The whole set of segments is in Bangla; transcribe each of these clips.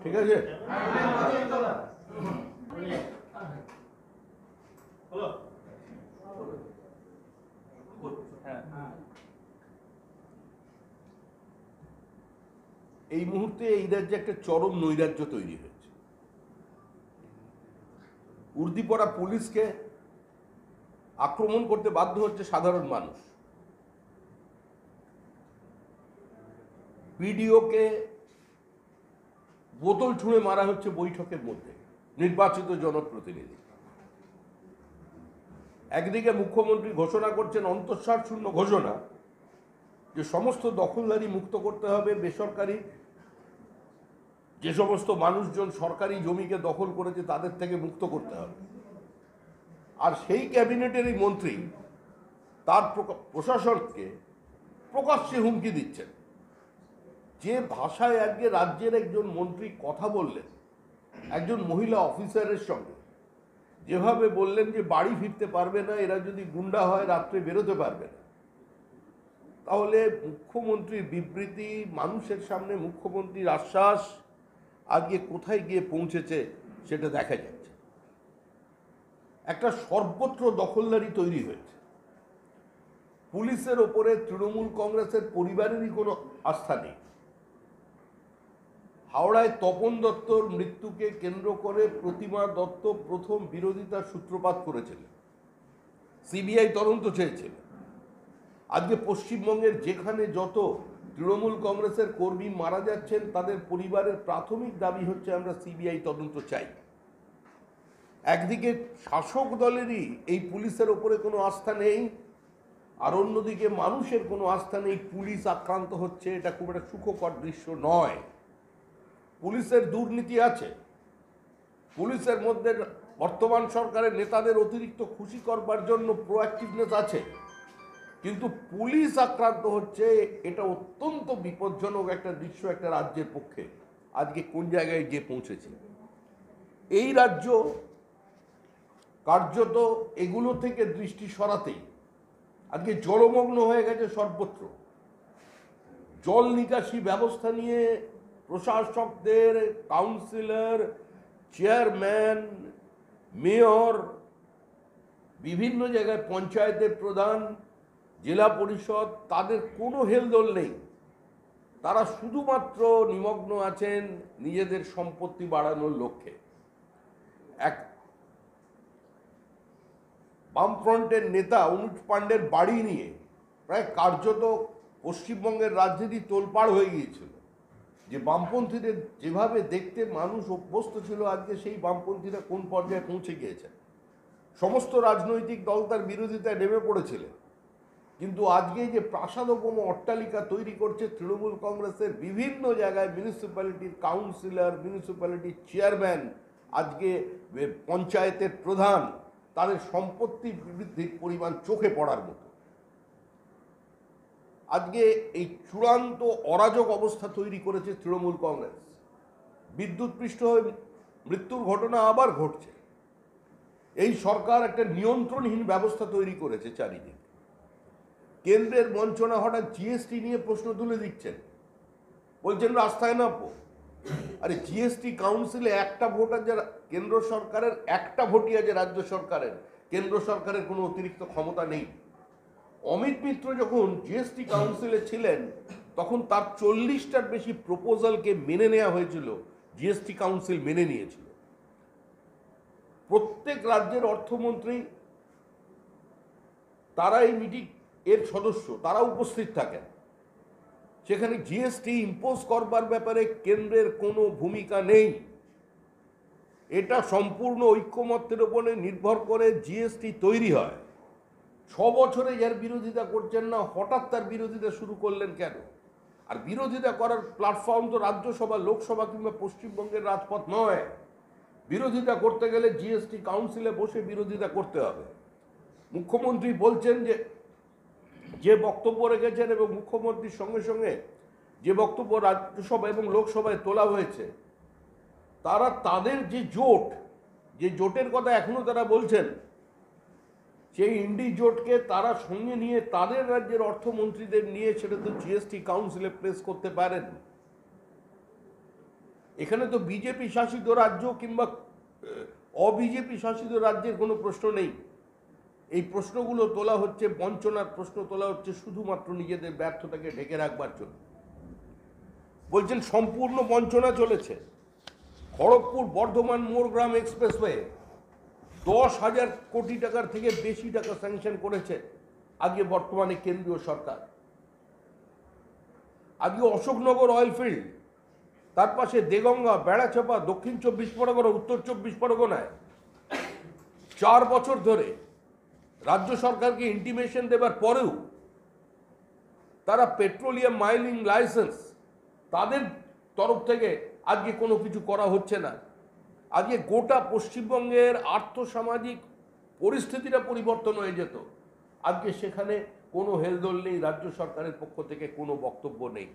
ঠিক আছে? এই মুহূর্তে এই রাজ্যে একটা চরম নৈরাজ্য তৈরি হয়েছে। উর্দিপড়া পুলিশকে আক্রমণ করতে বাধ্য হচ্ছে সাধারণ মানুষ। বিডিওকে বোতল ছুঁড়ে মারা হচ্ছে বৈঠকের মধ্যে, নির্বাচিত জনপ্রতিনিধি। একদিকে মুখ্যমন্ত্রী ঘোষণা করছেন অন্তঃসার শূন্য ঘোষণা যে সমস্ত দখলদারি মুক্ত করতে হবে, বেসরকারি যে সমস্ত মানুষজন সরকারি জমিকে দখল করেছে তাদের থেকে মুক্ত করতে হবে। আর সেই ক্যাবিনেটেরই মন্ত্রী তার প্রশাসনকে প্রকাশ্যে হুমকি দিচ্ছেন। যে ভাষায় আজকে রাজ্যের একজন মন্ত্রী কথা বললেন একজন মহিলা অফিসারের সঙ্গে, যেভাবে বললেন যে বাড়ি ফিরতে পারবে না, এরা যদি গুন্ডা হয় রাত্রে বেরোতে পারবে না, তাহলে মুখ্যমন্ত্রীর বিবৃতি, মানুষের সামনে মুখ্যমন্ত্রীর আশ্বাস আজকে কোথায় গিয়ে পৌঁছেছে সেটা দেখা যাচ্ছে। একটা সর্বত্র দখলদারি তৈরি হয়েছে। পুলিশের ওপরে তৃণমূল কংগ্রেসের পরিবারেরই কোনো আস্থা নেই। হাওড়ায় তপন দত্তর মৃত্যুকে কেন্দ্র করে প্রতিমা দত্ত প্রথম বিরোধিতার সূত্রপাত করেছিলেন, সিবিআই তদন্ত চেয়েছিলেন। আজকে পশ্চিমবঙ্গের যেখানে যত তৃণমূল কংগ্রেসের কর্মী মারা যাচ্ছেন তাদের পরিবারের প্রাথমিক দাবি হচ্ছে আমরা সিবিআই তদন্ত চাই। একদিকে শাসক দলেরই এই পুলিশের ওপরে কোনো আস্থা নেই, আর অন্যদিকে মানুষের কোনো আস্থা নেই। পুলিশ আক্রান্ত হচ্ছে, এটা খুব একটা সুখকর দৃশ্য নয়। পুলিশের দুর্নীতি আছে, পুলিশের মধ্যে বর্তমান সরকারের নেতাদের অতিরিক্ত খুশি করবার জন্য প্রোঅ্যাক্টিভনেস আছে, কিন্তু পুলিশ আক্রান্ত হচ্ছে, এটা অত্যন্ত বিপজ্জনক একটা দৃশ্য একটা রাজ্যের পক্ষে। আজকে কোন জায়গায় গিয়ে পৌঁছেছে এই রাজ্য, কার্যত এগুলো থেকে দৃষ্টি সরাতেই আজকে জলমগ্ন হয়ে গেছে সর্বত্র। জল নিকাশি ব্যবস্থা নিয়ে প্রশাসকদের, কাউন্সিলর, চেয়ারম্যান, মেয়র, বিভিন্ন জায়গায় পঞ্চায়েতের প্রধান, জেলা পরিষদ, তাদের কোনো হেলদোল নেই। তারা শুধুমাত্র নিমগ্ন আছেন নিজেদের সম্পত্তি বাড়ানোর লক্ষ্যে। এক বামফ্রন্টের নেতা অনুজ পাণ্ডের বাড়ি নিয়ে প্রায় কার্যত পশ্চিমবঙ্গের রাজনীতি তোলপাড় হয়ে গিয়েছিল। যে বামপন্থীদের যেভাবে দেখতে মানুষ অভ্যস্ত ছিল, আজকে সেই বামপন্থীরা কোন পর্যায়ে পৌঁছে গিয়েছেন। সমস্ত রাজনৈতিক দল তার বিরোধিতায় নেমে পড়েছিলেন, কিন্তু আজকে যে প্রাসাদোপম অট্টালিকা তৈরি করছে তৃণমূল কংগ্রেসের বিভিন্ন জায়গায়, মিউনিসিপ্যালিটির কাউন্সিলর, মিউনিসিপ্যালিটির চেয়ারম্যান, আজকে পঞ্চায়েতের প্রধান, তাদের সম্পত্তি বৃদ্ধির পরিমাণ চোখে পড়ার মতো। আজকে এই চূড়ান্ত অরাজক অবস্থা তৈরি করেছে তৃণমূল কংগ্রেস। বিদ্যুৎপৃষ্ট হয়ে মৃত্যুর ঘটনা আবার ঘটছে। এই সরকার একটা নিয়ন্ত্রণহীন ব্যবস্থা তৈরি করেছে চারিদিকে। কেন্দ্রের বঞ্চনা, হঠাৎ জিএসটি নিয়ে প্রশ্ন তুলে দিচ্ছেন, বলছেন রাস্তায় নামবো। আরে জিএসটি কাউন্সিলে একটা ভোট আছে কেন্দ্র সরকারের, একটা ভোটই আছে রাজ্য সরকারের। কেন্দ্র সরকারের কোনো অতিরিক্ত ক্ষমতা নেই। অমিত মিত্র যখন জিএসটি কাউন্সিলে ছিলেন তখন তার 40টার বেশি প্রপোজালকে মেনে নেওয়া হয়েছিল, জিএসটি কাউন্সিল মেনে নিয়েছিল। প্রত্যেক রাজ্যের অর্থমন্ত্রী তারা এই মিটিং এর সদস্য, তারা উপস্থিত থাকেন। সেখানে জিএসটি ইম্পোজ করবার ব্যাপারে কেন্দ্রের কোনো ভূমিকা নেই। এটা সম্পূর্ণ ঐক্যমত্যের উপরে নির্ভর করে জিএসটি তৈরি হয়। 6 বছরে যার বিরোধিতা করছেন না, হঠাৎ তার বিরোধিতা শুরু করলেন কেন? আর বিরোধিতা করার প্ল্যাটফর্ম তো রাজ্যসভা, লোকসভা কিংবা পশ্চিমবঙ্গের রাজপথ নয়। বিরোধিতা করতে গেলে জিএসটি কাউন্সিলে বসে বিরোধিতা করতে হবে। মুখ্যমন্ত্রী বলছেন যে বক্তব্য রেখেছেন এবং মুখ্যমন্ত্রীর সঙ্গে সঙ্গে যে বক্তব্য রাজ্যসভা এবং লোকসভায় তোলা হয়েছে, তারা তাদের যে জোটের কথা এখনো তারা বলছেন, সেই ইন্ডি জোটকে তারা সঙ্গে নিয়ে তাদের রাজ্যের অর্থমন্ত্রীদের নিয়ে সেটা তো জিএসটি কাউন্সিলে প্লেস করতে পারেন। এখানে তো বিজেপি শাসিত রাজ্য কিংবা অবিজেপি শাসিত রাজ্যের কোনো প্রশ্ন নেই। এই প্রশ্নগুলো তোলা হচ্ছে, বঞ্চনার প্রশ্ন তোলা হচ্ছে শুধুমাত্র নিজেদের ব্যর্থতাকে ঢেকে রাখবার জন্য। বলছেন সম্পূর্ণ বঞ্চনা চলেছে। খড়গপুর বর্ধমান মোরগ্রাম এক্সপ্রেসওয়ে 10,000 কোটি টাকার থেকে বেশি টাকা স্যাংশন করেছে আজকে বর্তমানে কেন্দ্রীয় সরকার। আজকে অশোকনগর অয়েলফিল্ড, তার পাশে দেগঙ্গা, বেড়াচাপা, দক্ষিণ 24 পরগনা, উত্তর 24 পরগনায় 4 বছর ধরে রাজ্য সরকারকে ইন্টিমেশন দেবার পরেও তারা পেট্রোলিয়াম মাইনিং লাইসেন্স তাদের তরফ থেকে আজকে কোনো কিছু করা হচ্ছে না। আজকে গোটা পশ্চিমবঙ্গের আর্থসামাজিক পরিস্থিতিটা পরিবর্তন হয়ে যেত। আজকে সেখানে কোনো হেলদোল নেই, রাজ্য সরকারের পক্ষ থেকে কোনো বক্তব্য নেই।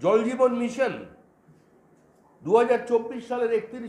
জল জীবন মিশন 2024 সালের 31